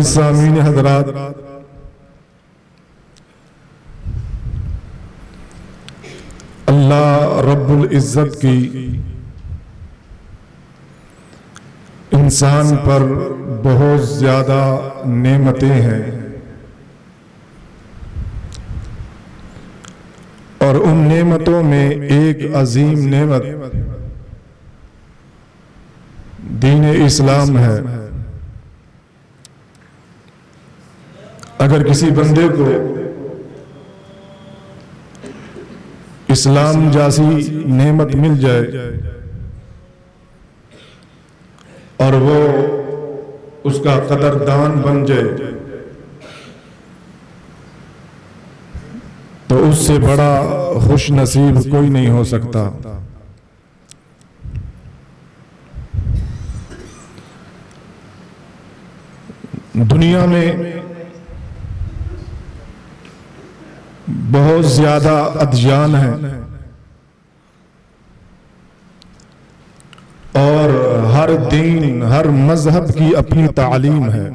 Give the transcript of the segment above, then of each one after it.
عزیز سامعین حضرات، اللہ رب العزت کی انسان پر بہت زیادہ نعمتیں ہیں، اور ان نعمتوں میں ایک عظیم نعمت دین اسلام ہے۔ اگر کسی بندے کو اسلام جیسی نعمت مل جائے اور وہ اس کا قدردان بن جائے تو اس سے بڑا خوش نصیب کوئی نہیں ہو سکتا۔ دنیا میں بہت زیادہ ادیان ہیں، اور ہر دین، ہر مذہب کی اپنی تعلیم ہے،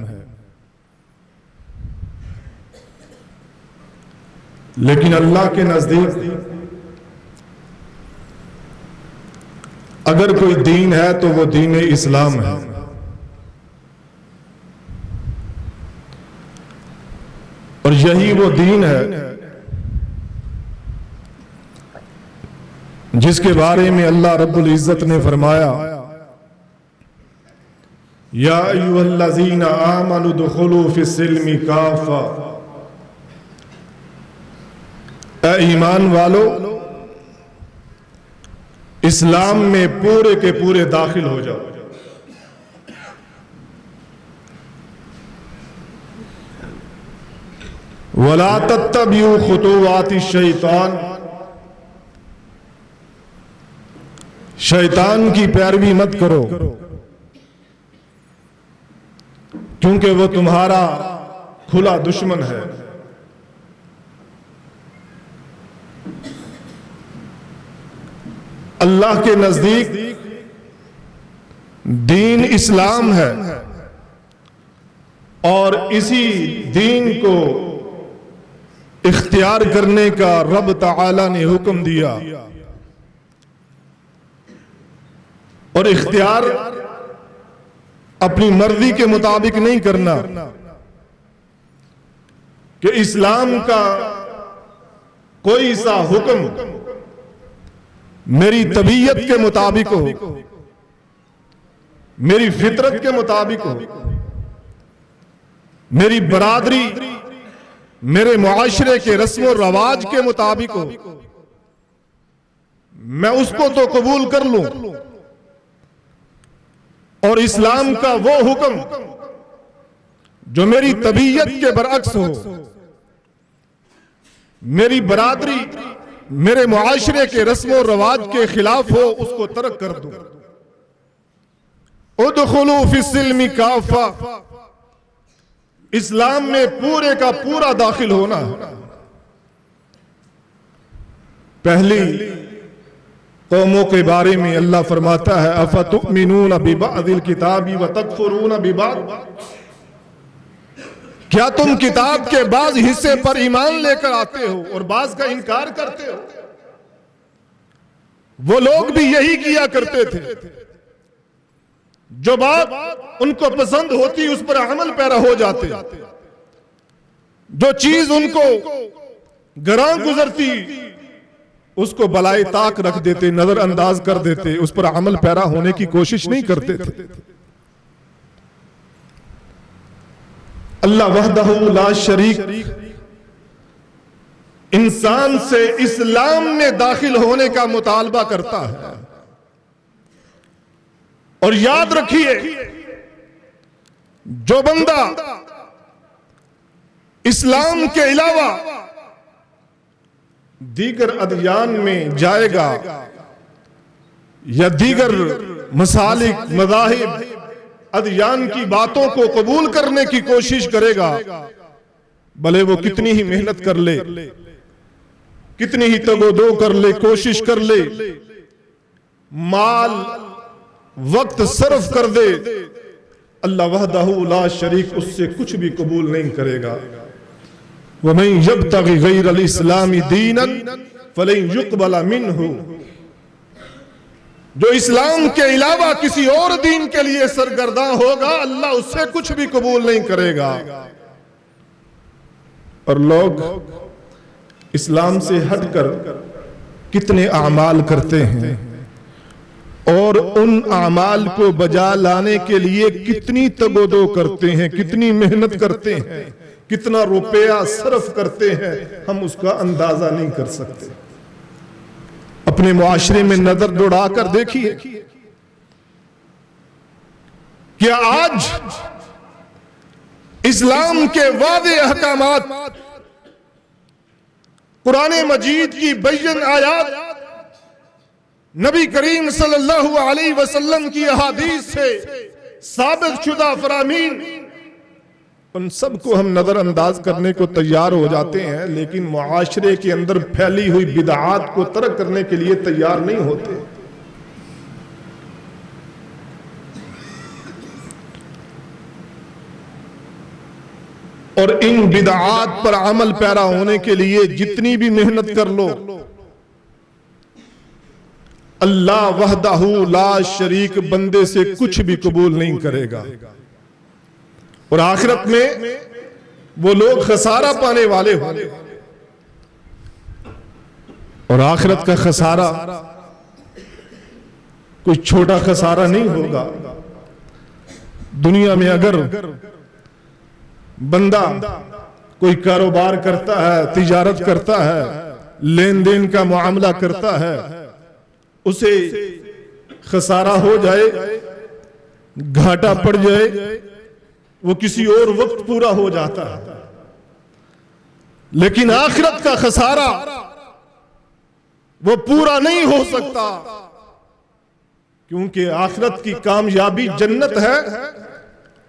لیکن اللہ کے نزدیک اگر کوئی دین ہے تو وہ دین اسلام ہے۔ اور یہی وہ دین ہے جس کے بارے میں اللہ رب العزت نے فرمایا، یا ایھا الذین آمنوا ادخلوا فی السلم کافۃ، اے ایمان والو اسلام میں پورے کے پورے داخل ہو جاؤ۔ وَلَا تَتَّبِعُوا خُطُوَاتِ الشَّيْطَانِ، شیطان کی پیروی مت کرو، کیونکہ وہ تمہارا کھلا دشمن ہے۔ اللہ کے نزدیک دین اسلام ہے، اور اسی دین کو اختیار کرنے کا رب تعالی نے حکم دیا، اور اختیار اپنی مرضی کے مطابق نہیں کرنا کہ اسلام کا کوئی سا حکم میری طبیعت کے مطابق ہو، میری فطرت کے مطابق ہو، میری برادری، میرے معاشرے کے رسم و رواج کے مطابق ہو، میں اس کو تو قبول کر لوں، اور اسلام کا وہ حکم جو میری طبیعت کے برعکس ہو، میری برادری، میرے معاشرے کے رسم و رواج کے خلاف ہو، اس کو ترک کر دوں۔ ادخلوا فی السلم کافۃ، اسلام میں پورے کا پورا داخل ہونا۔ پہلی قوموں کے بارے میں اللہ فرماتا ہے، افتؤمنون ببعض الکتاب وتکفرون ببعض، کیا تم کتاب کے بعض حصے پر ایمان لے کر آتے ہو اور بعض کا انکار کرتے ہو؟ وہ لوگ بھی یہی کیا کرتے تھے، جو بات ان کو پسند ہوتی اس پر عمل پیرا ہو جاتے، جو چیز ان کو گراں گزرتی اس کو بالائے طاق رکھ دیتے، نظر انداز کر دیتے، اس پر عمل پیرا ہونے کی کوشش نہیں کرتے تھے۔ اللہ وحدہ لا شریک انسان سے اسلام میں داخل ہونے کا مطالبہ کرتا ہے، اور یاد رکھیے جو بندہ اسلام کے علاوہ دیگر ادیان میں جائے گا یا دیگر مسالک، مذاہب، ادیان کی باتوں کو قبول کرنے کی کوشش کرے گا، بھلے وہ کتنی ہی محنت کر لے، کتنی ہی تگ و دو کر لے، کوشش کر لے، مال وقت صرف کر دے، اللہ وحدہ لا شریک اس سے کچھ بھی قبول نہیں کرے گا. وَمَن يَبْتَغِ غَيْرَ الْإِسْلَامِ دِينًا فَلَن يُقْبَلَ مِنْهُ. جو اسلام کے علاوہ کسی اور دین کے لیے سرگرداں ہوگا اللہ اس سے کچھ بھی قبول نہیں کرے گا. اور لوگ اسلام سے ہٹ کر کتنے اعمال کرتے ہیں اور ان اعمال کو بجا لانے کے لیے کتنی تگ و دو کرتے ہیں, کتنی محنت کرتے ہیں, کتنا روپیہ صرف کرتے ہیں, ہم اس کا اندازہ نہیں کر سکتے. اپنے معاشرے میں نظر دوڑا کر دیکھیے, کیا آج اسلام کے واضح احکامات, قرآن مجید کی بین آیات, نبی کریم صلی اللہ علیہ وسلم کی احادیث سے ثابت شدہ فرامین, ان سب کو ہم نظر انداز کرنے کو تیار ہو جاتے ہیں, لیکن معاشرے کے اندر پھیلی ہوئی بدعات کو ترک کرنے کے لیے تیار نہیں ہوتے. اور ان بدعات پر عمل پیرا ہونے کے لیے جتنی بھی محنت کر لو, اللہ وحدہ لا شریک بندے سے کچھ بھی قبول نہیں کرے گا. اور آخرت میں وہ لوگ خسارہ پانے والے ہوں گے. اور آخرت کا خسارہ کوئی چھوٹا خسارہ نہیں ہوگا. دنیا میں اگر بندہ کوئی کاروبار کرتا ہے, تجارت کرتا ہے, لین دین کا معاملہ کرتا ہے, اسے خسارہ ہو جائے, گھاٹا پڑ جائے, وہ کسی اور وقت پورا ہو جاتا ہے. لیکن آخرت کا خسارہ وہ پورا نہیں ہو سکتا, کیونکہ آخرت کی کامیابی جنت ہے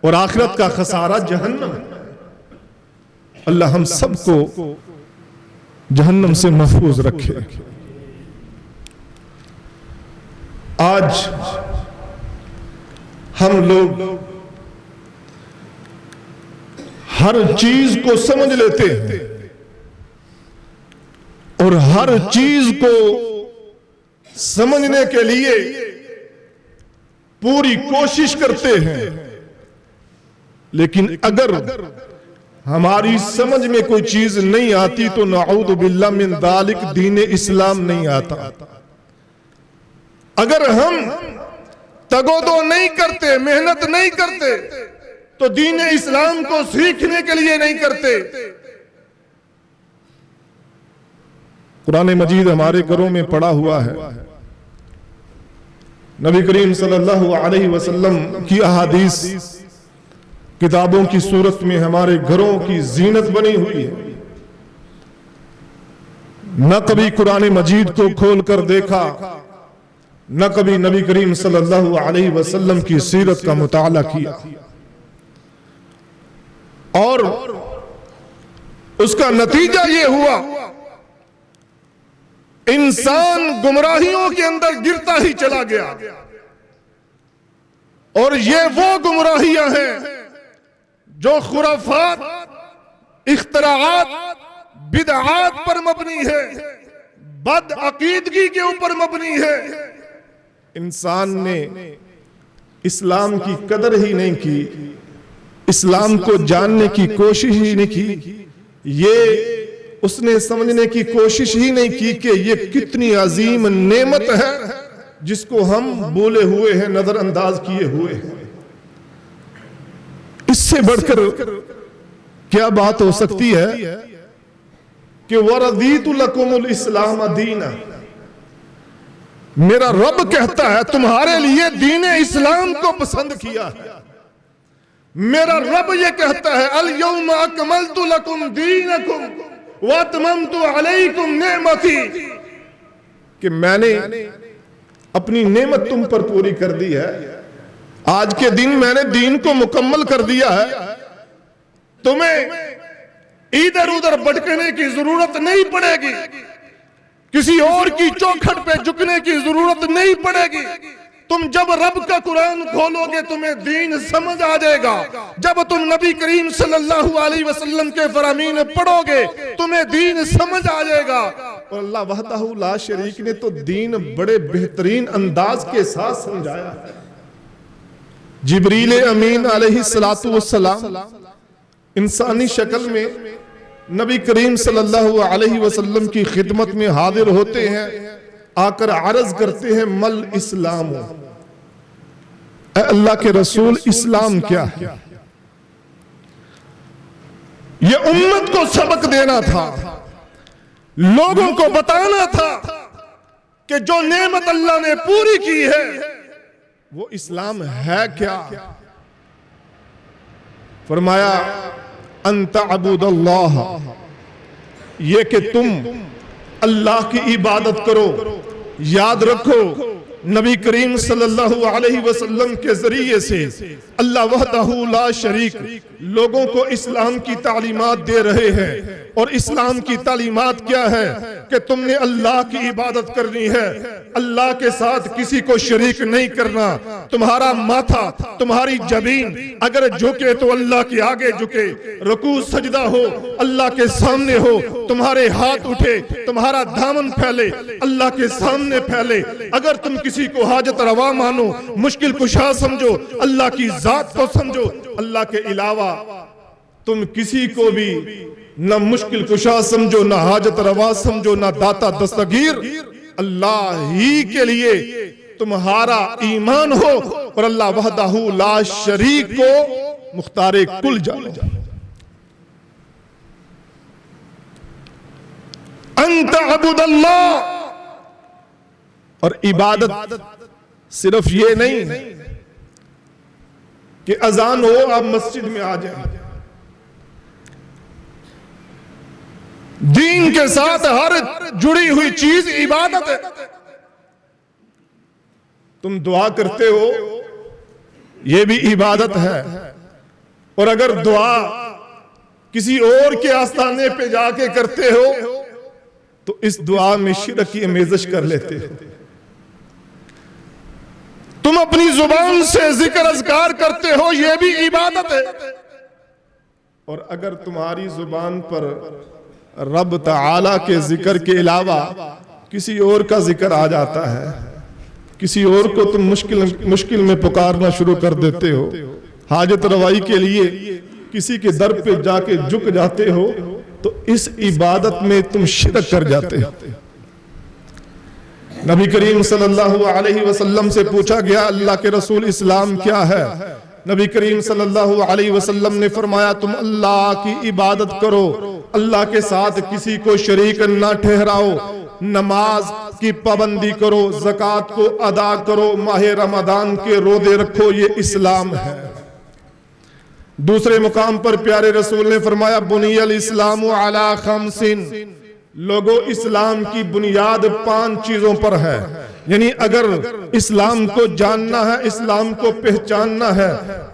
اور آخرت کا خسارہ جہنم. اللہ ہم سب کو جہنم سے محفوظ رکھے. آج ہم لوگ ہر چیز کو سمجھ لیتے ہیں اور ہر چیز کو سمجھنے کے لیے پوری کوشش کرتے ہیں, لیکن اگر ہماری سمجھ میں کوئی چیز نہیں آتی تو نعوذ باللہ من ذالک دین اسلام نہیں آتا. اگر ہم تگودو نہیں کرتے, محنت نہیں کرتے تو دین اسلام کو سیکھنے کے لیے نہیں کرتے. قرآن مجید ہمارے گھروں میں پڑا ہوا ہے, نبی کریم صلی اللہ علیہ وسلم کی احادیث کتابوں کی صورت میں ہمارے گھروں کی زینت بنی ہوئی ہے. نہ کبھی قرآن مجید کو کھول کر دیکھا, نہ کبھی نبی کریم صلی اللہ علیہ وسلم کی سیرت کا مطالعہ کیا, اور اس کا نتیجہ یہ ہوا انسان گمراہیوں کے اندر گرتا ہی چلا گیا. اور یہ وہ گمراہیاں ہیں جو خرافات, اختراعات, بدعات پر مبنی ہے, بد عقیدگی کے اوپر مبنی ہے. انسان نے اسلام کی قدر ہی نہیں کی, اسلام کو جاننے کی کوشش ہی نہیں کی, یہ اس نے سمجھنے کی کوشش ہی نہیں کی کہ یہ کتنی عظیم نعمت ہے جس کو ہم بھولے ہوئے ہیں, نظر انداز کیے ہوئے ہیں. اس سے بڑھ کر کیا بات ہو سکتی ہے کہ وَرَضِيتُ لَكُمُ الْإِسْلَامَ دِينًا, میرا رب کہتا ہے تمہارے لیے دین اسلام کو پسند کیا ہے. میرا رب یہ کہتا ہے الْيَوْمَ أَكْمَلْتُ لَكُمْ دِينَكُمْ وَأَتْمَمْتُ عَلَيْكُمْ نِعْمَتِي, کہ میں نے اپنی نعمت تم پر پوری کر دی ہے. آج کے دن میں نے دین کو مکمل کر دیا ہے. تمہیں ادھر ادھر بھٹکنے کی ضرورت نہیں پڑے گی, کسی اور کی چوکھٹ پہ جھکنے کی ضرورت نہیں پڑے گی. تم جب رب کا قرآن کھولو گے تمہیں دین سمجھ آ جائے گا. جب تم نبی کریم صلی اللہ علیہ وسلم کے فرامین پڑھو گے تمہیں دین سمجھ آ جائے گا. اور اللہ وحدہ لا شریک نے تو دین بڑے بہترین انداز کے ساتھ سمجھایا ہے. جبریل امین علیہ السلام انسانی شکل میں نبی کریم صلی اللہ علیہ وسلم کی خدمت میں حاضر ہوتے ہیں. آ کر عرض کرتے ہیں مل اسلام، اے اللہ کے رسول اسلام کیا ہے؟ یہ امت کو سبق دینا تھا، لوگوں کو بتانا تھا کہ جو نعمت اللہ نے پوری کی ہے وہ اسلام ہے کیا. فرمایا ان تعبد اللہ، یہ کہ تم اللہ کی عبادت کرو. یاد رکھو نبی کریم صلی اللہ علیہ وسلم کے ذریعے سے اللہ وحدہ لا شریک لوگوں کو اسلام کی تعلیمات دے رہے ہیں. اور اسلام کی تعلیمات کیا ہے کہ تم نے اللہ کی عبادت کرنی ہے، اللہ کے ساتھ کسی کو شریک نہیں کرنا. تمہارا ماتھا، تمہاری جبین اگر جھکے تو اللہ کے آگے جھکے، رکوع سجدہ ہو اللہ کے سامنے ہو، تمہارے ہاتھ اٹھے، تمہارا دامن پھیلے اللہ کے سامنے پھیلے. اگر تم کسی کو حاجت روا مانو، مشکل کشا سمجھو، اللہ کی ذات کو سمجھو. اللہ کے علاوہ تم کسی کو بھی نہ مشکل کشا سمجھو، نہ حاجت روا سمجھو، نہ داتا دستگیر. اللہ ہی کے لیے تمہارا ایمان ہو اور اللہ وحدہ لا شریک کو مختار کل جانو. انت عبد اللہ. اور عبادت صرف یہ نہیں کہ اذان ہو آپ مسجد میں آ جائیں. دین کے ساتھ ہر جڑی ہوئی چیز عبادت ہے. تم دعا کرتے ہو یہ بھی عبادت ہے. اور اگر دعا کسی اور کے آستانے پہ جا کے کرتے ہو تو اس دعا میں شرک کی آمیزش کر لیتے ہو. تم اپنی زبان سے ذکر اذکار کرتے ہو یہ بھی عبادت ہے. اور اگر تمہاری زبان پر رب تعالی کے ذکر کے علاوہ کسی اور کا ذکر آ جاتا ہے، کسی اور کو تم مشکل میں پکارنا شروع کر دیتے ہو، حاجت روائی کے لیے کسی کے در پہ جا کے جھک جاتے ہو تو اس عبادت میں تم شرک کر جاتے ہو. نبی کریم صلی اللہ علیہ وسلم سے پوچھا گیا اللہ کے رسول اسلام کیا ہے؟ نبی کریم صلی اللہ علیہ وسلم نے فرمایا تم اللہ کی عبادت کرو، اللہ کے ساتھ کسی کو شریک نہ ٹھہراؤ، نماز کی پابندی کرو، زکوٰۃ کو ادا کرو، ماہ رمضان کے روزے رکھو، یہ اسلام ہے. دوسرے مقام پر پیارے رسول نے فرمایا بنی الاسلام علی خمس، لوگو اسلام کی بنیاد 5 چیزوں پر ہے. یعنی اگر اسلام کو جاننا ہے، اسلام کو پہچاننا ہے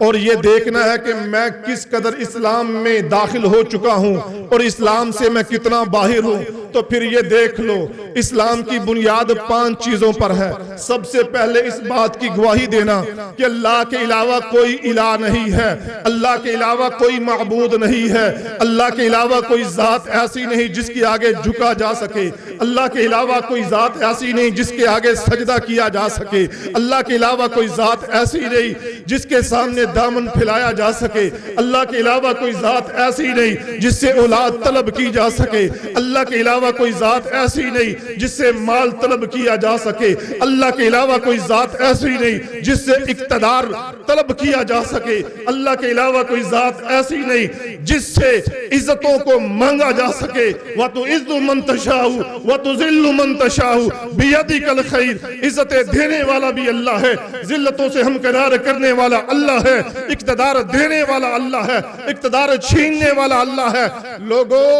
اور یہ دیکھنا ہے کہ میں کس قدر اسلام میں داخل ہو چکا ہوں اور اسلام سے میں کتنا باہر ہوں، تو پھر یہ دیکھ لو اسلام کی بنیاد 5 چیزوں پر ہے. سب سے پہلے اس بات کی گواہی دینا کہ اللہ کے علاوہ کوئی الہ نہیں ہے، اللہ کے علاوہ کوئی معبود نہیں ہے، اللہ کے علاوہ کوئی ذات ایسی نہیں جس کے آگے جھکا جا سکے، اللہ کے علاوہ کوئی ذات ایسی نہیں جس کے آگے سجدہ کیا جا سکے، اللہ کے علاوہ کوئی ذات ایسی نہیں جس کے سامنے دامن پھیلایا جا سکے، اللہ کے علاوہ کوئی ذات ایسی نہیں جس سے اولاد طلب کی جا سکے، اللہ کے علاوہ کوئی ذات ایسی نہیں جس سے مال طلب کیا جا سکے، اللہ کے علاوہ کوئی ذات ایسی نہیں جس سے اقتدار طلب کیا جا سکے، اللہ کے علاوہ کوئی ذات ایسی نہیں جس سے عزتوں کو مانگا جا سکے. وَتُعِزُّ مَن تَشَاءُ وَتُذِلُّ مَن تَشَاءُ بِيَدِكَ الْخَيْرُ. عزتیں دینے والا بھی اللہ ہے، ذلتوں سے ہمکنار کرنے والا اللہ ہے، اقتدار دینے والا اللہ ہے، اقتدار چھیننے والا اللہ ہے. لوگوں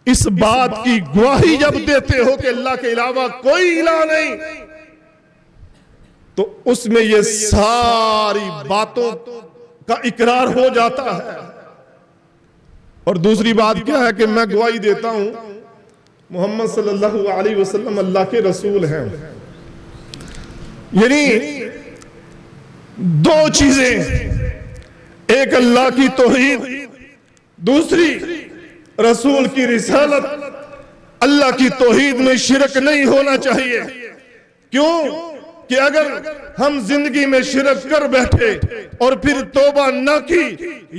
اس بات کی گواہی جب دیتے ہو کہ اللہ کے علاوہ کوئی الہ نہیں تو اس میں یہ ساری باتوں کا اقرار ہو جاتا ہے. اور دوسری بات کیا ہے کہ میں گواہی دیتا ہوں محمد صلی اللہ علیہ وسلم اللہ کے رسول ہیں. یعنی دو چیزیں، ایک اللہ کی توحید، دوسری رسول کی رسالت۔ اللہ کی توحید میں شرک نہیں ہونا چاہیے۔ کیوں کہ اگر ہم زندگی میں شرک کر بیٹھے اور پھر توبہ نہ کی،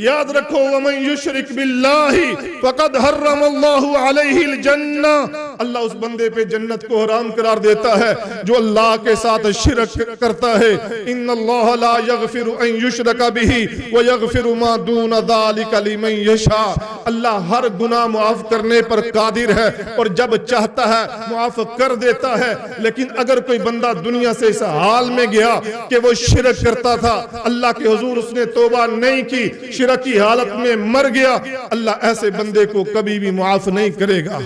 یاد رکھو وَمَن يُشْرِكْ بِاللَّهِ فَقَدْ حَرَّمَ اللَّهُ عَلَيْهِ الْجَنَّةَ، اللہ اس بندے پہ جنت کو حرام قرار دیتا ہے جو اللہ کے ساتھ شرک کرتا ہے۔ إِنَّ اللَّهَ لَا يَغْفِرُ أَن يُشْرَكَ بِهِ وَيَغْفِرُ مَا دُونَ ذَلِكَ لِمَن يَشَاءُ، اللہ ہر گناہ معاف کرنے پر قادر ہے اور جب چاہتا ہے معاف کر دیتا ہے۔ لیکن اگر کوئی بندہ دنیا سے اس حال میں گیا کہ وہ شرک کرتا تھا، اللہ کے حضور اس نے توبہ نہیں کی، شرک کی حالت میں مر گیا، اللہ ایسے بندے کو کبھی بھی معاف نہیں کرے گا۔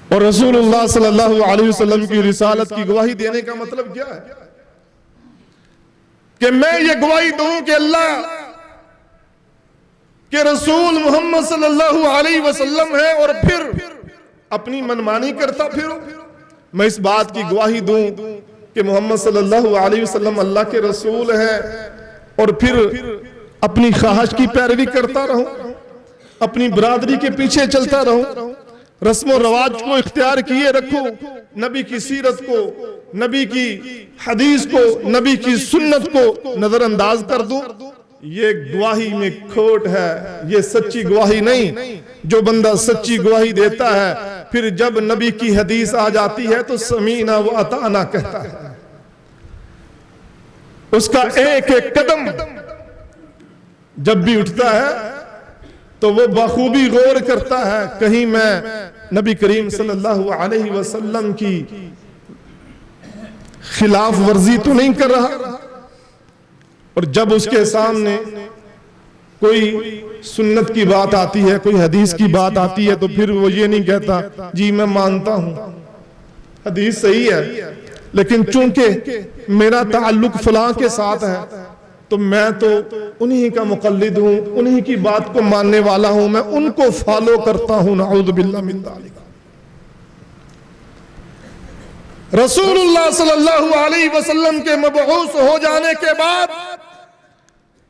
اور رسول اللہ صلی اللہ علیہ وسلم کی رسالت کی گواہی دینے کا مطلب کیا ہے؟ کہ میں یہ گواہی دوں کہ اللہ کہ رسول محمد صلی اللہ علیہ وسلم ہے اور پھر اپنی منمانی کرتا پھروں۔ میں اس بات کی گواہی دوں کہ محمد صلی اللہ علیہ وسلم اللہ کے رسول ہیں اور پھر اپنی خواہش کی پیروی کرتا رہوں، اپنی برادری کے پیچھے چلتا رہوں، رسم و رواج کو اختیار کیے رکھوں، نبی کی سیرت کو، نبی کی حدیث کو، نبی کی سنت کو نظر انداز کر دوں۔ یہ گواہی میں کھوٹ ہے، یہ سچی گواہی نہیں۔ جو بندہ سچی گواہی دیتا ہے پھر جب نبی کی حدیث آ جاتی ہے تو سمینا و اطعنا کہتا ہے، اس کا ایک ایک قدم جب بھی اٹھتا ہے تو وہ بخوبی غور کرتا ہے کہیں میں نبی کریم صلی اللہ علیہ وسلم کی خلاف ورزی تو نہیں کر رہا۔ اور جب اس کے سامنے کوئی سنت کی بات آتی ہے، کوئی حدیث کی بات آتی ہے تو پھر وہ یہ نہیں کہتا جی میں مانتا ہوں حدیث صحیح ہے لیکن چونکہ میرا تعلق فلاں کے ساتھ ہے تو میں تو انہی کا مقلد ہوں، انہی کی بات کو ماننے والا ہوں، میں ان کو فالو کرتا ہوں۔ نعوذ باللہ من ذالک۔ رسول اللہ صلی اللہ علیہ وسلم کے مبعوث ہو جانے کے بعد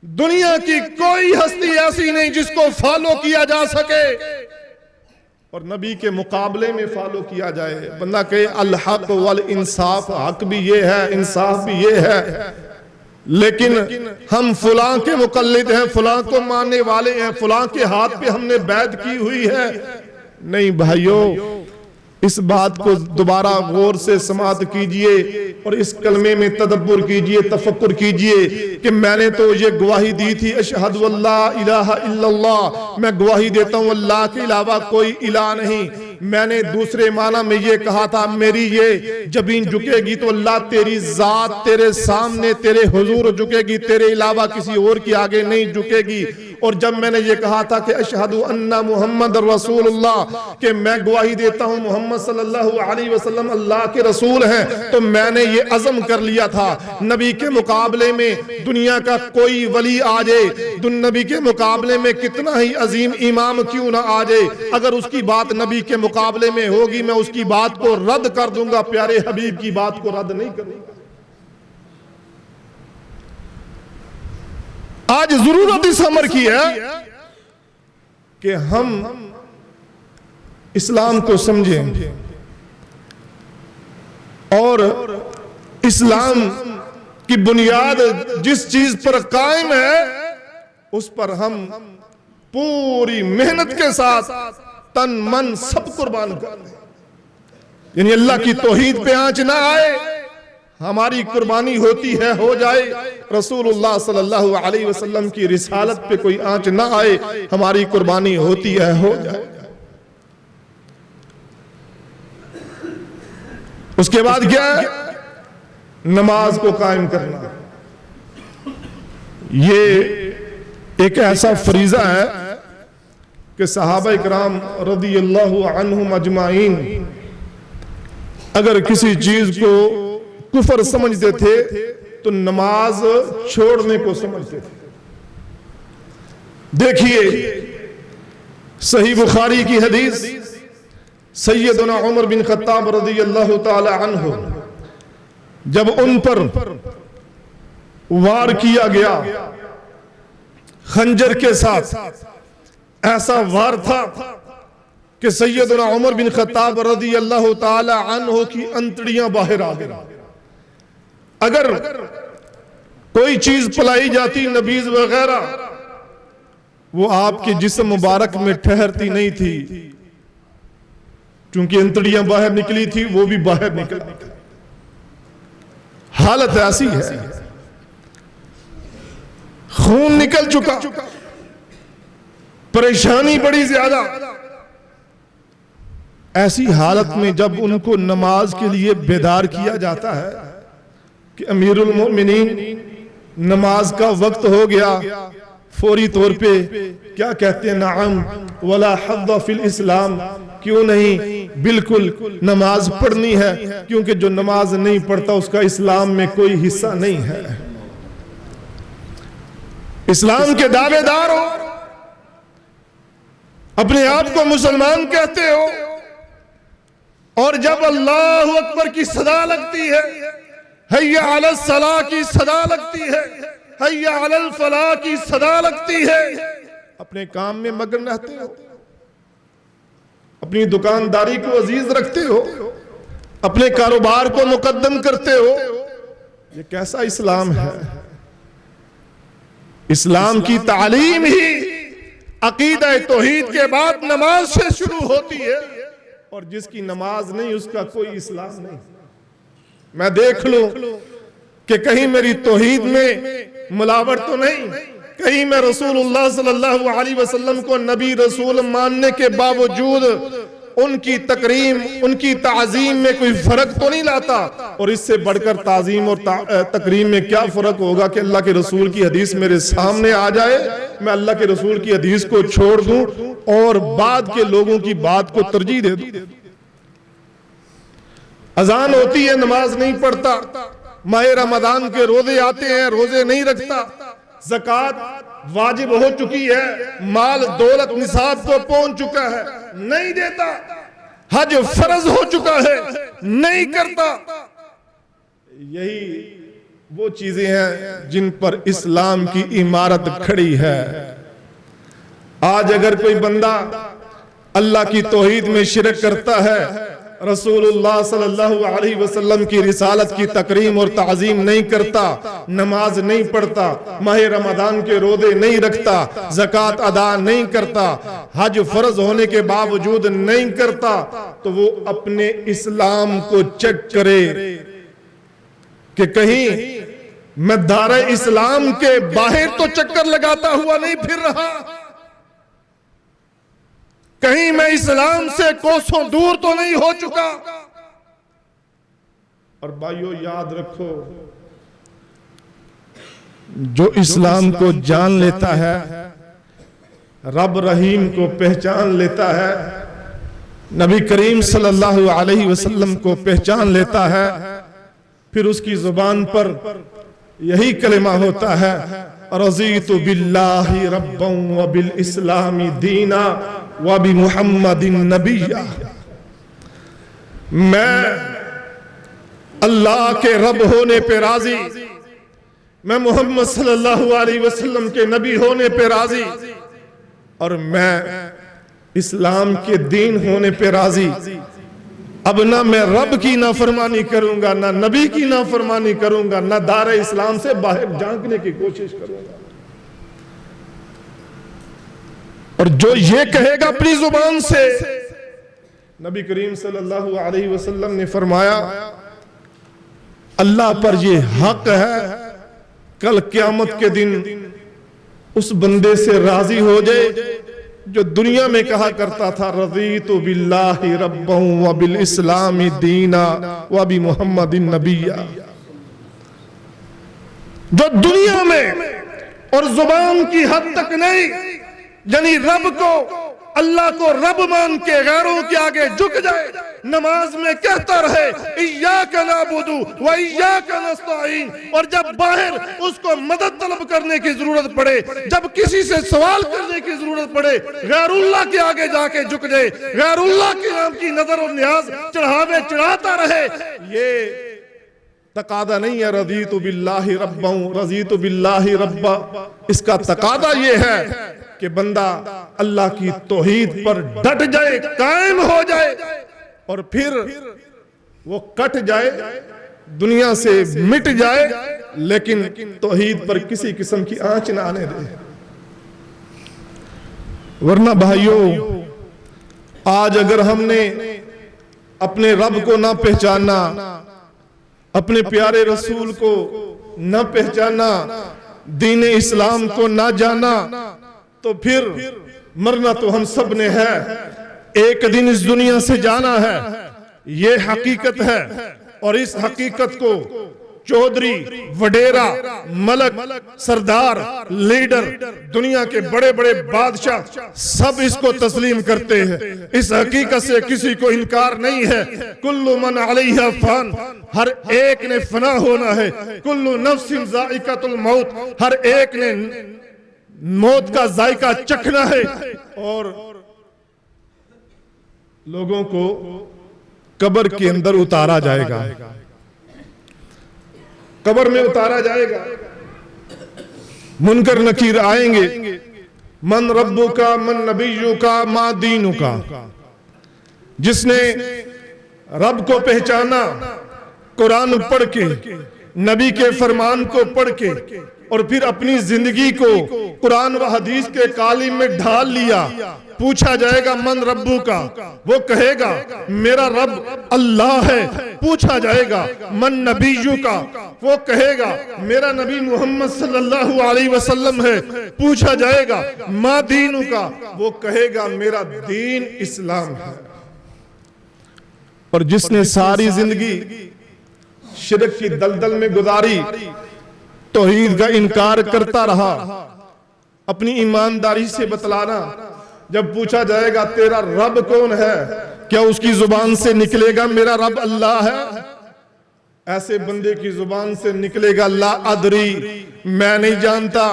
دنیا کی کوئی ہستی ایسی نہیں جس کو فالو کیا جا سکے اور نبی کے مقابلے میں فالو کیا جائے۔ بندہ کہے الحق والانصاف، حق بھی یہ ہے، انصاف بھی یہ ہے، لیکن ہم فلاں کے مقلد ہیں، فلاں کو ماننے والے ہیں، فلاں کے ہاتھ پہ ہم نے بیعت کی ہوئی ہے۔ نہیں بھائیو، اس بات کو دوبارہ غور سے سماعت کیجئے اور اس کلمے میں تدبر کیجئے، تفکر کیجئے کہ میں نے تو یہ گواہی دی تھی اشہد واللہ الہ الا اللہ، میں گواہی دیتا ہوں اللہ کے علاوہ کوئی الہ نہیں۔ میں نے دوسرے معنی میں یہ کہا تھا میری یہ جبین جھکے گی تو اللہ تیری ذات تیرے سامنے تیرے حضور جھکے گی، تیرے علاوہ کسی اور کی آگے نہیں جھکے گی۔ اور جب میں نے یہ کہا تھا کہ اشہد ان محمد رسول اللہ، کہ میں گواہی دیتا ہوں محمد صلی اللہ علیہ وسلم اللہ کے رسول ہیں، تو میں نے یہ عزم کر لیا تھا نبی کے مقابلے میں دنیا کا کوئی ولی آ جائے، نبی کے مقابلے میں کتنا ہی عظیم امام کیوں نہ آ جائے، اگر اس کی بات نبی کے مقابلے میں ہوگی میں اس کی بات کو رد کر دوں گا، پیارے حبیب کی بات کو رد نہیں کروں گا۔ آج ضرورت اس امر کی ہے کہ ہم اسلام کو سمجھیں اور اسلام کی بنیاد جس چیز پر قائم ہے اس پر ہم پوری محنت کے ساتھ تن من سب قربان کر دیں، یعنی اللہ کی توحید پہ آنچ نہ آئے، ہماری قربانی ہوتی ہے ہو جائے، رسول اللہ صلی اللہ علیہ وسلم کی رسالت پہ کوئی آنچ نہ آئے، ہماری قربانی ہوتی ہے ہو جائے۔ اس کے بعد کیا ہے؟ نماز کو قائم کرنا۔ یہ ایک ایسا فریضہ ہے کہ صحابہ اکرام رضی اللہ عنہم اجمعین اگر کسی چیز کو کفر سمجھتے تھے تو نماز چھوڑنے کو سمجھتے تھے۔ دیکھیے صحیح بخاری کی حدیث، سیدنا عمر بن خطاب رضی اللہ تعالی عنہ جب ان پر وار کیا گیا خنجر کے ساتھ، ایسا وار تھا کہ سیدنا عمر بن خطاب رضی اللہ تعالی عنہ کی انتڑیاں باہر آ گئی۔ اگر کوئی چیز پلائی جاتی نبیذ وغیرہ، وہ آپ کے جسم مبارک میں ٹھہرتی نہیں تھی، چونکہ انتڑیاں باہر نکلی تھی، وہ بھی باہر نکل۔ حالت ایسی ہے، خون نکل چکا، پریشانی بڑی زیادہ۔ ایسی حالت میں جب ان کو نماز کے لیے بیدار کیا جاتا ہے کہ امیر المؤمنین نماز کا وقت ہو گیا، فوری طور پہ کیا کہتے ہیں؟ نعم ولا حظ فی الاسلام، کیوں نہیں، بالکل نماز پڑھنی ہے، کیونکہ جو نماز نہیں پڑھتا اس کا اسلام میں کوئی حصہ نہیں ہے۔ اسلام کے دعوے دار ہو، اپنے آپ کو مسلمان کہتے ہو، اور جب اللہ اکبر کی صدا لگتی ہے، حی علی الصلاۃ کی صدا لگتی ہے، حی علی الفلاح کی صدا لگتی ہے، اپنے کام میں مگن رہتے ہو، اپنی دکانداری کو عزیز رکھتے ہو، اپنے کاروبار کو مقدم کرتے ہو۔ یہ کیسا اسلام ہے؟ اسلام کی تعلیم ہی عقیدہ توحید کے بعد نماز سے شروع ہوتی ہے، اور جس کی نماز نہیں اس کا کوئی اسلام نہیں۔ میں دیکھ لوں کہ کہیں میری توحید میں ملاوٹ تو نہیں، کہیں میں رسول اللہ صلی اللہ علیہ وسلم کو نبی رسول ماننے کے باوجود ان کی تکریم، ان کی تعظیم میں کوئی فرق تو نہیں لاتا۔ اور اس سے بڑھ کر تعظیم اور تکریم میں کیا فرق ہوگا کہ اللہ کے رسول کی حدیث میرے سامنے آ جائے، میں اللہ کے رسول کی حدیث کو چھوڑ دوں اور بعد کے لوگوں کی بات کو ترجیح دے دوں۔ اذان ہوتی ہے، نماز نہیں پڑھتا، ماہ رمضان کے روزے آتے ہیں، روزے نہیں رکھتا، زکوٰۃ واجب ہو چکی ہے، مال دولت نصاب کو پہنچ چکا ہے، نہیں دیتا، حج فرض ہو چکا ہے، نہیں کرتا۔ یہی وہ چیزیں ہیں جن پر اسلام کی عمارت کھڑی ہے۔ آج اگر کوئی بندہ اللہ کی توحید میں شرک کرتا ہے، رسول اللہ صلی اللہ علیہ وسلم کی رسالت کی تکریم اور تعظیم نہیں کرتا، نماز نہیں پڑھتا، ماہ رمضان کے روزے نہیں رکھتا، زکوٰۃ ادا نہیں کرتا، حج فرض ہونے کے باوجود نہیں کرتا، تو وہ اپنے اسلام کو چیک کرے کہ کہیں میں دائرہ اسلام کے باہر تو چکر لگاتا ہوا نہیں پھر رہا، کہیں میں اسلام سے کوسوں دور تو نہیں ہو چکا۔ اور بھائیو یاد رکھو، جو اسلام کو جان لیتا ہے، رب رحیم کو پہچان لیتا ہے، نبی کریم صلی اللہ علیہ وسلم کو پہچان لیتا ہے، پھر اس کی زبان پر یہی کلمہ ہوتا ہے، رضیت باللہ ربا وبالاسلام دینا وبمحمد نبیا۔ میں اللہ کے رب ہونے پہ راضی، میں محمد صلی اللہ علیہ وسلم کے نبی ہونے پہ راضی، اور میں اسلام کے دین ہونے پہ راضی۔ اب نہ میں رب کی نافرمانی کروں گا، نہ نبی کی نافرمانی کروں گا، نہ دار اسلام سے باہر جھانکنے کی کوشش کروں گا۔ اور جو یہ کہے گا اپنی زبان سے، نبی کریم صلی اللہ علیہ وسلم نے فرمایا اللہ پر یہ حق ہے کل قیامت کے دن اس بندے سے راضی ہو جائے جو دنیا میں کہا کرتا تھا رضیت باللہ ربا وبالاسلام دینا وبمحمد نبیا، جو دنیا میں اور زبان کی حد تک نہیں، یعنی رب کو اللہ کو رب مان کے غیروں کے آگے جھک جائے، نماز میں کہتا رہے ایاک نعبد و ایاک نستعین، اور جب باہر اس کو مدد طلب کرنے کی ضرورت پڑے، جب کسی سے سوال کرنے کی ضرورت پڑے، غیر اللہ کے آگے جا کے جھک جائے، غیر اللہ کے نام کی نظر اور نیاز چڑھاوے چڑھاتا رہے۔ یہ تقاضا نہیں ہے رضیت باللہ ربا رضیت باللہ ربا، اس کا تقاضا یہ ہے کہ بندہ اللہ کی توحید پر ڈٹ جائے، قائم ہو جائے، اور پھر وہ کٹ جائے، دنیا سے مٹ جائے، لیکن توحید پر کسی قسم کی آنچ نہ آنے دے۔ ورنہ بھائیوں، آج اگر ہم نے اپنے رب کو نہ پہچانا، اپنے پیارے رسول کو نہ پہچانا، دین اسلام کو نہ جانا، تو پھر مرنا تو ہم سب نے ہے، ایک دن اس دنیا سے جانا ہے، یہ حقیقت ہے۔ اور اس حقیقت کو چودھری، وڈیرا، ملک، سردار، لیڈر، دنیا کے بڑے بڑے بادشاہ سب اس کو تسلیم کرتے ہیں، اس حقیقت سے کسی کو انکار نہیں ہے۔ کل من علیہا فان، ہر ایک نے فنا ہونا ہے، کل نفس ذائقۃ الموت، ہر ایک نے موت کا ذائقہ چکھنا ہے، اور لوگوں کو قبر کے اندر اتارا جائے گا، قبر میں اتارا جائے گا، منکر نکیر آئیں گے، من ربکا من نبیکا ما دینکا۔ جس نے رب کو پہچانا قرآن پڑھ کے، نبی کے فرمان کو پڑھ کے، اور پھر اپنی زندگی کو قرآن و حدیث کے قالب میں ڈھال لیا، پوچھا جائے گا من ربو کا، وہ کہے گا میرا رب اللہ ہے۔ پوچھا جائے گا من نبیو کا، وہ کہے گا میرا نبی محمد صلی اللہ علیہ وسلم ہے۔ پوچھا جائے گا ما دینو کا، وہ کہے گا میرا دین اسلام ہے۔ اور جس نے ساری زندگی شرک کی دلدل میں گزاری، توحید کا انکار کرتا رہا، اپنی ایمانداری سے بتلانا، جب پوچھا جائے گا تیرا رب کون ہے، کیا اس کی زبان سے نکلے گا میرا رب اللہ ہے؟ ایسے بندے کی زبان سے نکلے گا لا ادری، میں نہیں جانتا۔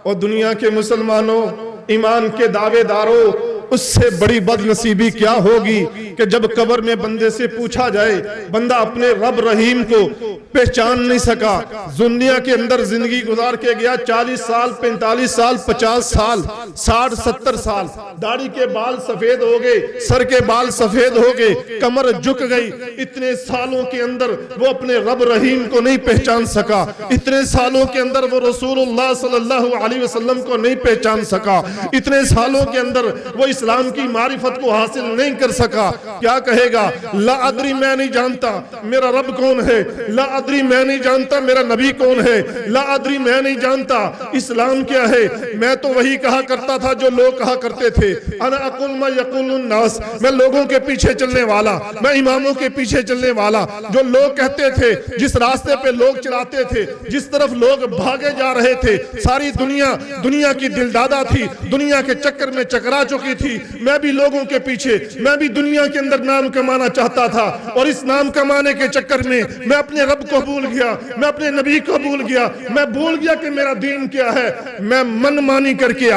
اور دنیا کے مسلمانوں، ایمان کے دعوے داروں، اس سے بڑی بد نصیبی کیا ہوگی کہ جب قبر میں بندے سے پوچھا جائے، بندہ اپنے رب رحیم کو پہچان نہیں سکا، دنیا کے اندر زندگی گزار کے گیا، 40 سال، 45 سال، 50 سال، 60 70 سال، داڑھی کے بال سفید ہو گئے، سر کے بال سفید ہو گئے، کمر جھک گئی، اتنے سالوں کے اندر وہ اپنے رب رحیم کو نہیں پہچان سکا، اتنے سالوں کے اندر وہ رسول اللہ صلی اللہ علیہ وسلم کو نہیں پہچان سکا، اتنے سالوں کے اندر وہ اسلام کی معرفت کو حاصل نہیں کر سکا۔ کیا کہے گا؟ لا ادری، میں نہیں جانتا میرا رب کون ہے، لا ادری میں نہیں جانتا میرا نبی کون ہے، لا ادری میں نہیں جانتا اسلام کیا ہے، میں تو وہی کہا کرتا تھا جو لوگ کہا کرتے تھے، انا اقول ما یقول الناس، میں لوگوں کے پیچھے چلنے والا، میں اماموں کے پیچھے چلنے والا، جو لوگ کہتے تھے، جس راستے پہ لوگ چلاتے تھے، جس طرف لوگ بھاگے جا رہے تھے، ساری دنیا کی دلدادہ تھی، دنیا کے چکر میں چکرا چکی تھی، میں بھی لوگوں کے پیچھے، میں بھی دنیا کے اندر نام کمانا چاہتا تھا، اور اس نام کمانے کے چکر میں میں اپنے رب کو بھول گیا، میں اپنے نبی کو بھول گیا، میں بھول گیا کہ میرا دین کیا ہے، میں من مانی کر کے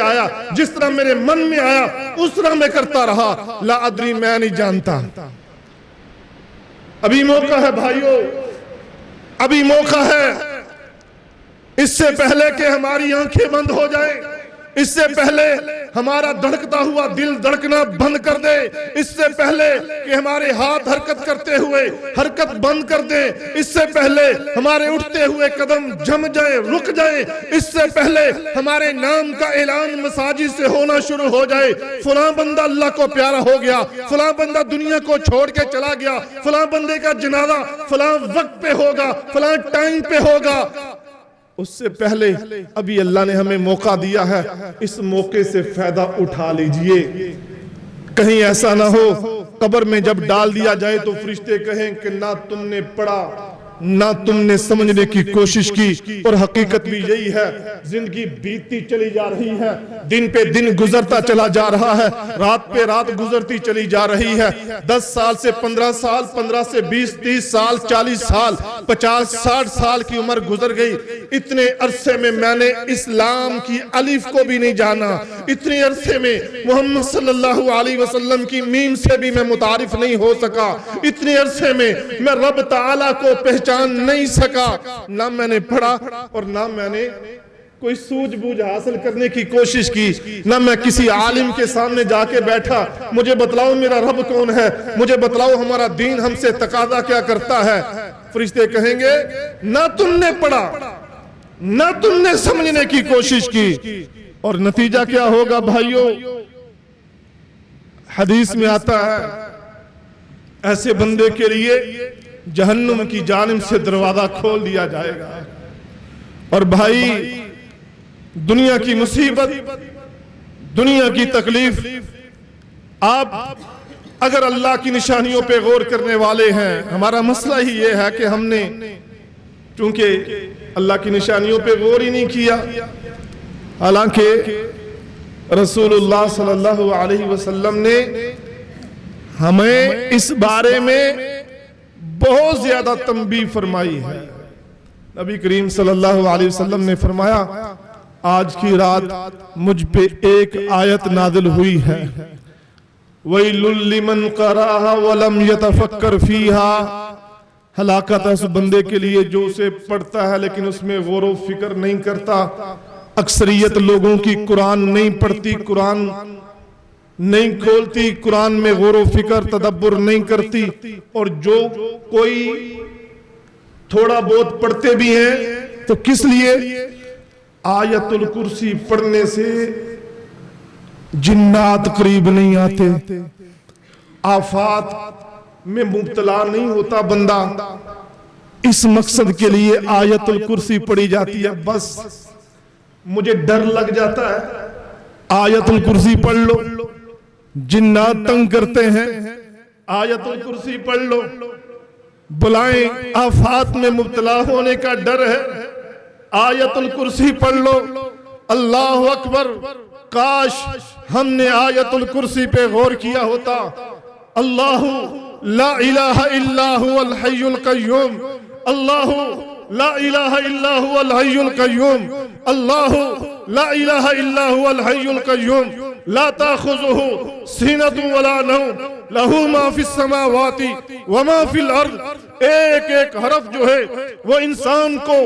آیا، جس طرح میرے من میں آیا اس طرح میں کرتا رہا، لا ادری میں نہیں جانتا۔ ابھی موقع ہے بھائیوں، ابھی موقع ہے، اس سے پہلے کہ ہماری آنکھیں بند ہو جائیں، اس سے پہلے ہمارا دھڑکتا ہوا دل دھڑکنا بند کر دے، اس سے پہلے کہ ہمارے ہاتھ حرکت کرتے ہوئے حرکت بند کر دے، اس سے پہلے ہمارے اٹھتے ہوئے قدم جم جائیں، رک جائیں، اس سے پہلے ہمارے نام کا اعلان مساجد سے ہونا شروع ہو جائے، فلاں بندہ اللہ کو پیارا ہو گیا، فلاں بندہ دنیا کو چھوڑ کے چلا گیا، فلاں بندے کا جنازہ فلاں وقت پہ ہوگا، فلاں ٹائم پہ ہوگا، اس سے پہلے ابھی اللہ نے ہمیں موقع دیا ہے، اس موقع سے فائدہ اٹھا لیجئے۔ کہیں ایسا نہ ہو قبر میں جب ڈال دیا جائے تو فرشتے کہیں کہ نہ تم نے پڑھا نہ تم نے سمجھنے کی کوشش کی، اور حقیقت بھی یہی ہے، زندگی بیتتی چلی جا رہی ہے، دن پہ دن گزرتا چلا جا رہا ہے، رات پہ رات گزرتی چلی جا رہی ہے، 10 سال سے 15 سال، 15 سے 20، 30 سال، 40 سال، 50، 60 سال کی عمر گزر گئی۔ اتنے عرصے میں میں نے اسلام کی الف کو بھی نہیں جانا، اتنے عرصے میں محمد صلی اللہ علیہ وسلم کی میم سے بھی میں متعارف نہیں ہو سکا، اتنے عرصے میں میں رب تعالیٰ کو پہچان نہیں سکا، نہ میں نے پڑھا اور نہ میں نے کوئی سوجھ بوجھ حاصل کرنے کی کوشش کی، نہ میں کسی عالم کے سامنے جا کے بیٹھا مجھے بتلاؤ میرا رب کون ہے، مجھے بتلاؤ ہمارا دین ہم سے تقاضا کیا کرتا ہے۔ فرشتے کہیں گے نہ تم نے پڑھا، نہ تم نے سمجھنے کی کوشش کی، اور نتیجہ کیا ہوگا بھائیوں؟ حدیث میں آتا ہے ایسے بندے کے لیے جہنم کی جانب سے دروازہ کھول دیا جائے گا۔ اور بھائی، دنیا کی مصیبت، دنیا کی تکلیف، آپ اگر اللہ کی نشانیوں پہ غور کرنے والے ہیں، ہمارا مسئلہ ہی یہ ہے کہ ہم نے چونکہ اللہ کی نشانیوں پہ غور ہی نہیں کیا، حالانکہ رسول اللہ صلی اللہ علیہ وسلم نے ہمیں اس بارے میں بہت زیادہ تنبیہ فرمائی ہے۔ نبی کریم صلی اللہ علیہ وسلم نے فرمایا آج کی رات مجھ پہ ایک آیت نازل ہوئی ہے، وَيْلٌ لِّمَنْ قَرَأَهَا وَلَمْ يَتَفَكَّرْ فِيهَا، ہلاکت ہے اس بندے کے لیے جو اسے پڑھتا ہے لیکن اس میں غور و فکر نہیں کرتا۔ اکثریت لوگوں کی قرآن نہیں پڑھتی، قرآن نہیں کھولتی، قرآن میں غور و فکر تدبر نہیں کرتی، اور جو کوئی تھوڑا بہت پڑھتے بھی ہیں تو کس لیے؟ آیت الکرسی پڑھنے سے جنات قریب نہیں آتے، آفات میں مبتلا نہیں ہوتا بندہ، اس مقصد کے لیے آیت الکرسی پڑھی جاتی ہے۔ بس مجھے ڈر لگ جاتا ہے، آیت الکرسی پڑھ لو، جنات تنگ کرتے ہیں، آیت الکرسی پڑھ لو، بلائیں آفات میں مبتلا ہونے کا ڈر ہے، آیت الکرسی پڑھ لو۔ اللہ اکبر، کاش ہم نے آیت الکرسی پہ غور کیا ہوتا۔ اللہ لا الہ الا هو الحی القیوم، اللہ لا الہ الا هو الحی القیوم، اللہ لا الہ الا هو الحی القیوم، لا تاخذہ سنۃ ولا نوم، لہ ما فی السماوات وما فی الارض۔ ایک ایک حرف جو ہے وہ انسان کو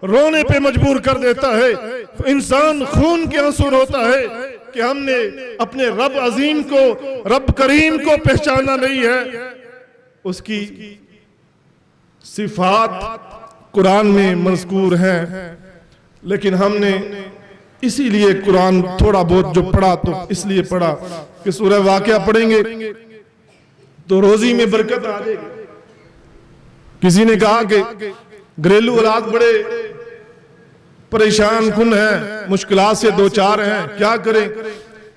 رونے پہ مجبور کر دیتا ہے، انسان خون کے آنسو روتا ہے کہ ہم نے اپنے رب عظیم کو، رب کریم کو پہچانا نہیں ہے۔ اس کی صفات قرآن میں مذکور ہیں، لیکن ہم نے اسی لیے قرآن تھوڑا بہت جو پڑھا تو اس لیے پڑھا کہ سورہ واقعہ پڑھیں گے تو روزی میں برکت آ جائے گی۔ کسی نے کہا کہ گھریلو حالات بڑے پریشان کن ہیں، مشکلات سے دو چار ہیں، کیا کریں؟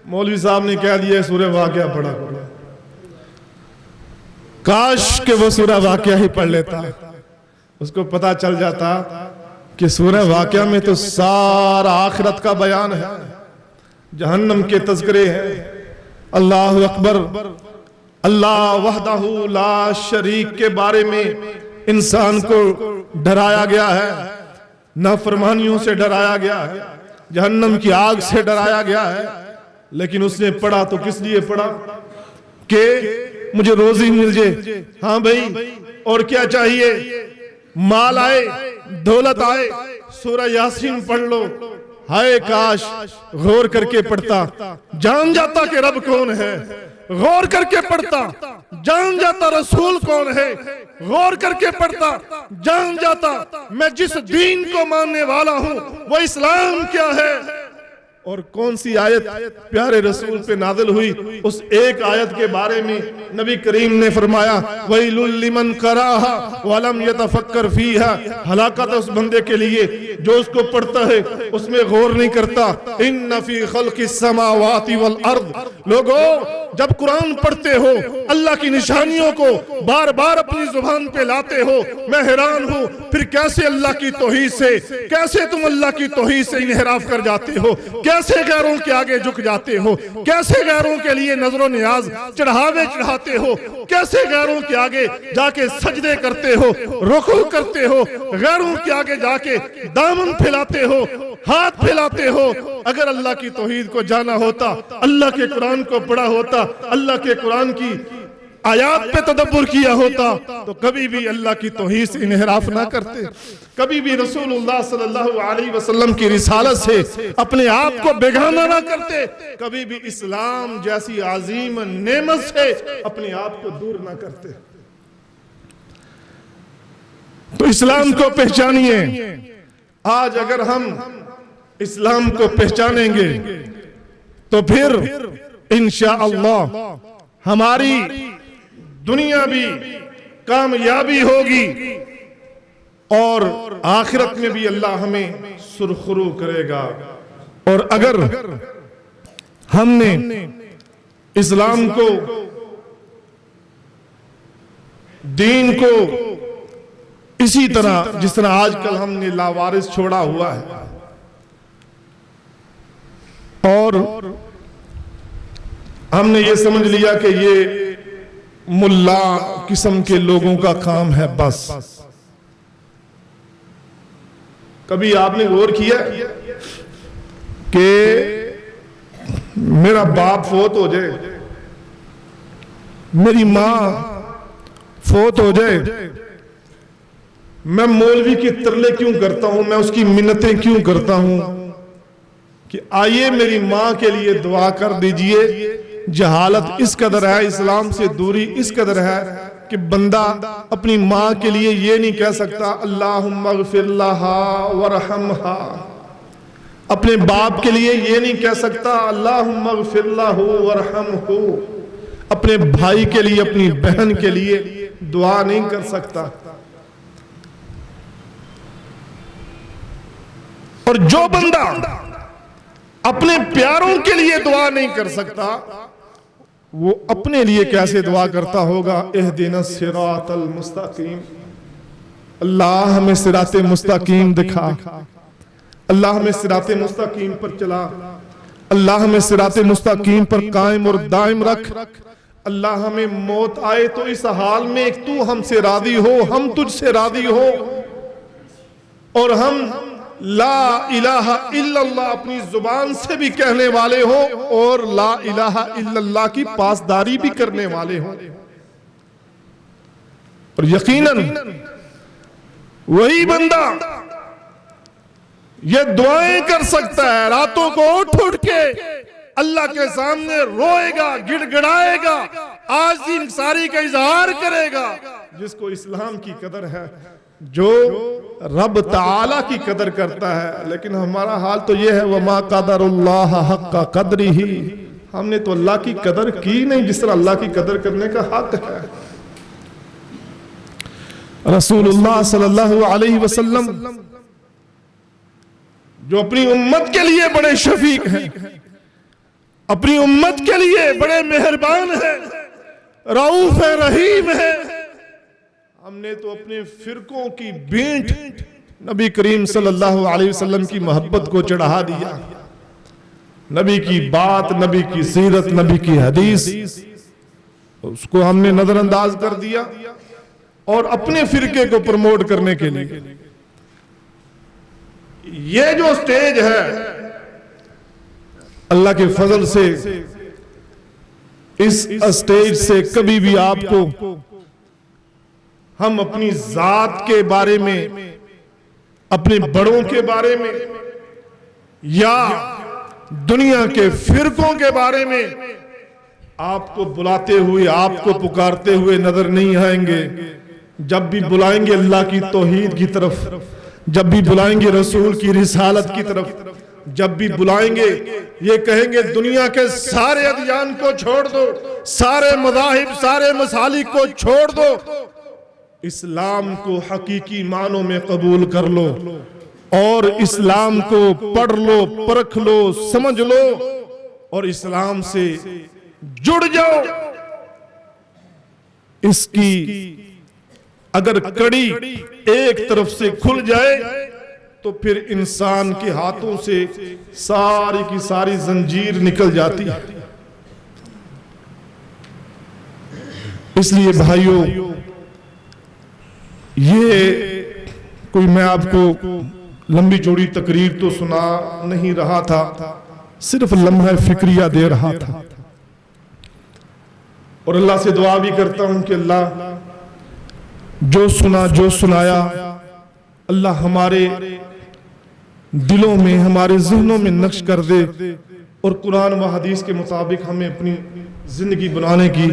مولوی صاحب نے کہہ دیا سورہ واقعہ پڑھا۔ کاش کہ وہ سورہ واقعہ ہی پڑھ لیتا، اس کو پتا چل جاتا کہ سورہ واقعہ میں تو سارا آخرت کا بیان ہے، جہنم کے تذکرے ہیں۔ اللہ اکبر، اللہ وحدہ لا شریک کے بارے میں انسان کو ڈرایا گیا ہے، نافرمانیوں سے ڈرایا گیا ہے، جہنم کی آگ سے ڈرایا گیا ہے، لیکن اس نے پڑھا تو کس لیے پڑھا؟ کہ مجھے روزی مل جائے، ہاں بھائی، اور کیا چاہیے؟ مال آئے، دولت آئے، سورہ یاسین پڑھ لو۔ ہائے کاش غور کر کے پڑھتا، جان جاتا کہ رب کون ہے، غور کر کے پڑھتا، جان جاتا رسول کون ہے، غور کر کے پڑھتا، جان جاتا میں جس دین کو ماننے والا ہوں وہ اسلام کیا ہے، اور کون سی آیت پیارے رسول پہ نازل ہوئی۔ اس ایک آیت کے بارے میں نبی کریم نے فرمایا وَيْلٌ لِّمَنْ قَرَأَهَا وَلَمْ يَتَفَكَّرْ فِيهَا، ہلاکت اس بندے کے لیے جو اس کو پڑھتا ہے اس میں غور نہیں کرتا۔ إِنَّ فِي خَلْقِ السَّمَاوَاتِ وَالْأَرْضِ، لوگو جب قرآن پڑھتے ہو، اللہ کی نشانیوں کو بار بار اپنی زبان پہ لاتے ہو، میں حیران ہوں پھر کیسے اللہ کی توحید سے، کیسے تم اللہ کی توحید سے انحراف کر جاتے ہو، کیسے غیروں کے آگے جھک جاتے ہو، کیسے غیروں کے لیے نظر و نیاز چڑھاوے چڑھاتے ہو، کیسے غیروں کے آگے جا کے سجدے کرتے ہو، رکوع کرتے ہو، غیروں کے آگے جا کے دامن پھیلاتے ہو، ہاتھ پھیلاتے ہو۔ اگر اللہ کی توحید کو جانا ہوتا، اللہ کے قرآن کو پڑھا ہوتا، اللہ کے قرآن کی آیات پہ تدبر کیا ہوتا تو کبھی بھی اللہ کی توحید سے انحراف نہ کرتے، کبھی بھی رسول اللہ صلی اللہ علیہ وسلم کی رسالت سے اپنے آپ کو بیگانہ نہ کرتے، کبھی بھی اسلام جیسی عظیم نعمت سے اپنے آپ کو دور نہ کرتے۔ تو اسلام کو پہچانیے۔ آج اگر ہم اسلام کو پہچانیں گے تو پھر انشاءاللہ ہماری دنیا بھی کامیابی ہوگی اور آخرت میں بھی اللہ ہمیں سرخرو کرے گا۔ اور اگر ہم نے اسلام کو، دین کو اسی طرح جس طرح آج کل ہم نے لاوارث چھوڑا ہوا ہے اور ہم نے یہ سمجھ لیا کہ یہ ملا قسم کے لوگوں کا کام ہے، بس کبھی آپ نے غور کیا کہ میرا باپ فوت ہو جائے، میری ماں فوت ہو جائے، میں مولوی کی ترلے کیوں کرتا ہوں، میں اس کی منتیں کیوں کرتا ہوں کہ آئیے میری ماں کے لیے دعا کر دیجئے۔ جہالت اس قدر ہے، اسلام سے دوری اس قدر ہے کہ بندہ اپنی ماں کے لیے یہ نہیں کہہ سکتا اللہم اغفر لہا ورحمہا، اپنے باپ کے لیے یہ نہیں کہہ سکتا اللہم اغفر لہو ورحمہو، اپنے بھائی کے لیے، اپنی بہن کے لیے دعا نہیں کر سکتا۔ اور جو بندہ اپنے پیاروں کے لیے دعا نہیں کر سکتا وہ اپنے لیے کیسے دعا کرتا ہوگا؟ اہدنا الصراط المستقیم، اللہ ہمیں صراط مستقیم دکھا، اللہ ہمیں صراط مستقیم پر چلا، اللہ ہمیں صراط مستقیم پر قائم اور دائم رکھ، اللہ ہمیں موت آئے تو اس حال میں تو ہم سے راضی ہو، ہم تجھ سے راضی ہو، اور ہم لا الہ الا اللہ اپنی زبان سے بھی کہنے والے ہوں اور لا الہ الا اللہ کی پاسداری بھی کرنے والے ہوں۔ اور یقیناً وہی بندہ یہ دعائیں کر سکتا ہے، راتوں کو اٹھ کے اللہ کے سامنے روئے گا، گڑ گڑائے گا، عاجزی انکساری کا اظہار کرے گا، جس کو اسلام کی قدر ہے، جو رب تعالیٰ کی قدر کرتا ہے۔ لیکن ہمارا حال تو یہ ہے وَمَا قَدَرُ اللَّهَ حَقَّ قَدْرِهِ، ہم نے تو اللہ کی قدر کی نہیں جس طرح اللہ کی قدر کرنے کا حق ہے۔ رسول اللہ صلی اللہ علیہ وسلم جو اپنی امت کے لیے بڑے شفیق ہیں، اپنی امت کے لیے بڑے مہربان ہیں، رؤوف رحیم ہیں، ہم نے تو اپنے فرقوں کی بینٹ نبی کریم صلی اللہ علیہ وسلم کی محبت کو چڑھا دیا، نبی کی بات، نبی کی سیرت، نبی کی حدیث، اس کو ہم نے نظر انداز کر دیا اور اپنے فرقے کو پروموٹ کرنے کے لیے یہ جو سٹیج ہے اللہ کے فضل سے، اس سٹیج سے کبھی بھی آپ کو ہم اپنی ذات کے بارے میں، اپنے بڑوں کے بارے میں یا دنیا کے فرقوں کے بارے میں آپ کو بلاتے ہوئے، آپ کو پکارتے ہوئے نظر نہیں آئیں گے۔ جب بھی بلائیں گے اللہ کی توحید کی طرف، جب بھی بلائیں گے رسول کی رسالت کی طرف، جب بھی بلائیں گے یہ کہیں گے دنیا کے سارے ادیان کو چھوڑ دو، سارے مذاہب، سارے مسالک کو چھوڑ دو، اسلام کو حقیقی معنوں میں قبول کر لو اور اسلام کو پڑھ لو، پرکھ لو، سمجھ لو اور اسلام سے جڑ جاؤ، اس کی اگر کڑی ایک طرف سے کھل جائے تو پھر انسان کے ہاتھوں سے ساری کی ساری زنجیر نکل جاتی ہے۔ اس لیے بھائیوں، یہ کوئی میں آپ کو لمبی چوڑی تقریر تو سنا نہیں رہا تھا، صرف لمحہ فکریہ دے رہا تھا، اور اللہ سے دعا بھی کرتا ہوں کہ اللہ جو سنا جو سنایا اللہ ہمارے دلوں میں ہمارے ذہنوں میں نقش کر دے، اور قرآن و حدیث کے مطابق ہمیں اپنی زندگی بنانے کی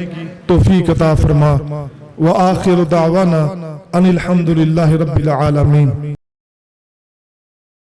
توفیق عطا فرما۔ وآخر دعوانا ان الحمد للہ رب العالمین۔